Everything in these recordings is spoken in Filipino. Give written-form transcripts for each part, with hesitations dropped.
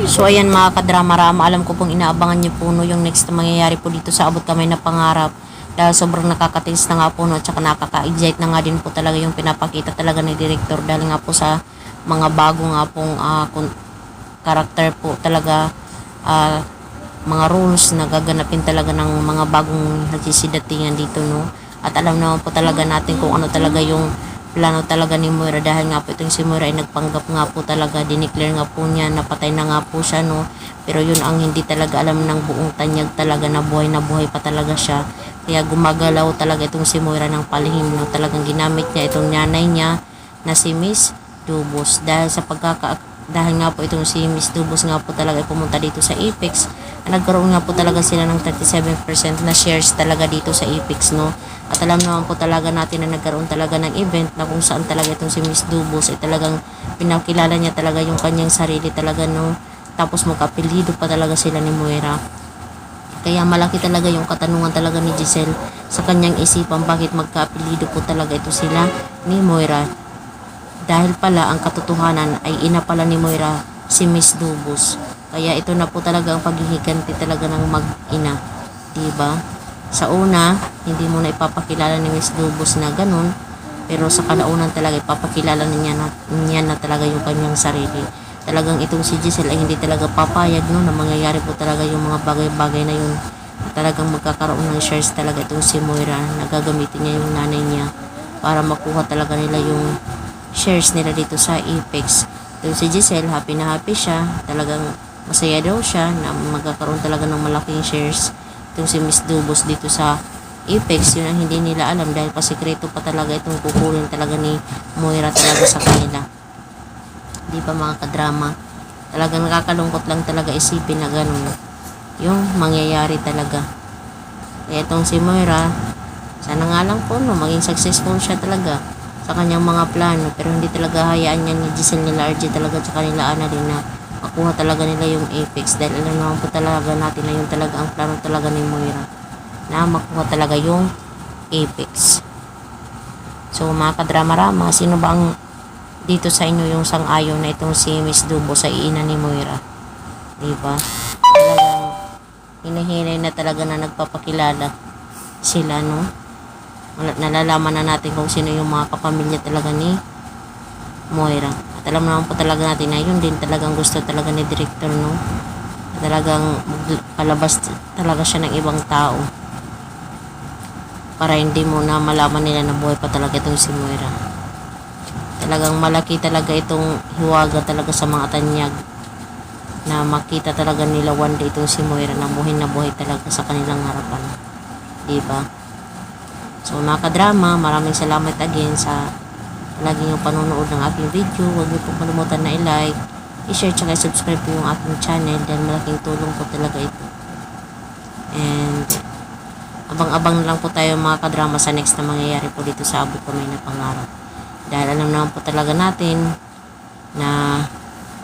So ayan mga kadrama-rama, alam ko pong inaabangan niyo po no, yung next na mangyayari po dito sa Abot Kamay na Pangarap. Dahil sobrang nakakatiis na nga po no, at saka nakaka-excite na nga din po talaga yung pinapakita talaga ni Director. Dahil nga po sa mga bago nga pong karakter po talaga, mga rules na gaganapin talaga ng mga bagong nagsisidatingan dito no. At alam naman po talaga natin kung ano talaga yung plano talaga ni Moira, dahil nga po itong si Moira ay nagpanggap nga po talaga, dineclare nga po niya na patay na nga po siya no, pero yun ang hindi talaga alam ng buong tanyag talaga, na buhay pa talaga siya. Kaya gumagalaw talaga itong si Moira ng palihim no, talagang ginamit niya itong nanay niya na si Miss Dubos, dahil sa dahil nga po itong si Miss Dubos nga po talaga ay pumunta dito sa Apex. Nagkaroon nga po talaga sila ng 37% na shares talaga dito sa Apex no. At alam naman po talaga natin na nagkaroon talaga ng event na kung saan talaga itong si Miss Dubos ay talagang pinakilala niya talaga yung kanyang sarili talaga no. Tapos magkapelido pa talaga sila ni Moira. Kaya malaki talaga yung katanungan talaga ni Giselle sa kanyang isipan, bakit magkapelido po talaga ito sila ni Moira. Dahil pala ang katotohanan ay ina pala ni Moira si Miss Dubos. Kaya ito na po talaga ang paghihiganti talaga ng mag-ina, diba? Sa una, hindi mo na ipapakilala ni Miss Dubos na ganun, pero sa kalaunan talaga ipapakilala niya na talaga yung kanyang sarili. Talagang itong si Giselle ay hindi talaga papayag no, na mangyayari po talaga yung mga bagay-bagay na yun. Talagang magkakaroon ng shares talaga itong si Moira, na gagamitin niya yung nanay niya para makuha talaga nila yung shares nila dito sa Apex. Itong si Giselle, happy na happy siya, talagang masaya daw siya na magkakaroon talaga ng malaking shares itong si Miss Dubos dito sa Apex. Yun ang hindi nila alam, dahil pasikreto pa talaga itong kukulin talaga ni Moira talaga sa kanila. Di ba mga kadrama? Talagang nakakalungkot lang talaga isipin na ganun yung mangyayari talaga. Kaya itong si Moira, sana nga lang po no, maging successful siya talaga sa kanyang mga plano, pero hindi talaga hayaan niya ni Giselle, nila RJ talaga sa kanila Ana din na makuha talaga nila yung Apex, dahil alam naman po talaga natin na yun talaga ang plano talaga ni Moira, na makuha talaga yung Apex. So mga kadrama-rama, sino ba ang dito sa inyo yung sang-ayon na itong si Miss Dubos sa ina ni Moira? Diba? Talagang hinahinay na talaga na nagpapakilala sila no. Nalalaman na natin kung sino yung mga kapamilya talaga ni Moira. At alam naman po talaga natin na yun din talagang gusto talaga ni Director no. Talagang palabas talaga siya ng ibang tao para hindi mo na malaman nila na buhay pa talaga itong si Moira. Talagang malaki talaga itong hiwaga talaga sa mga tanyag, na makita talaga nila one day itong si Moira na buhay talaga sa kanilang harapan. Diba? So mga kadrama, maraming salamat again sa lagi yung panonood ng aking video. Huwag niyo po kalimutan na i-like, i-share, tsaka i-subscribe po yung aking channel, dahil malaking tulong po talaga ito. And abang-abang na lang po tayo mga kadrama sa next na mangyayari po dito sa Abot Kamay na Pangarap. Dahil alam naman po talaga natin na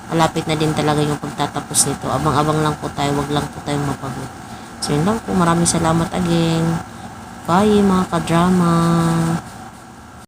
malapit na din talaga yung pagtatapos nito. Abang-abang lang po tayo, wag lang po tayong mapagod. So yun lang po, maraming salamat again. Bye mga kadrama.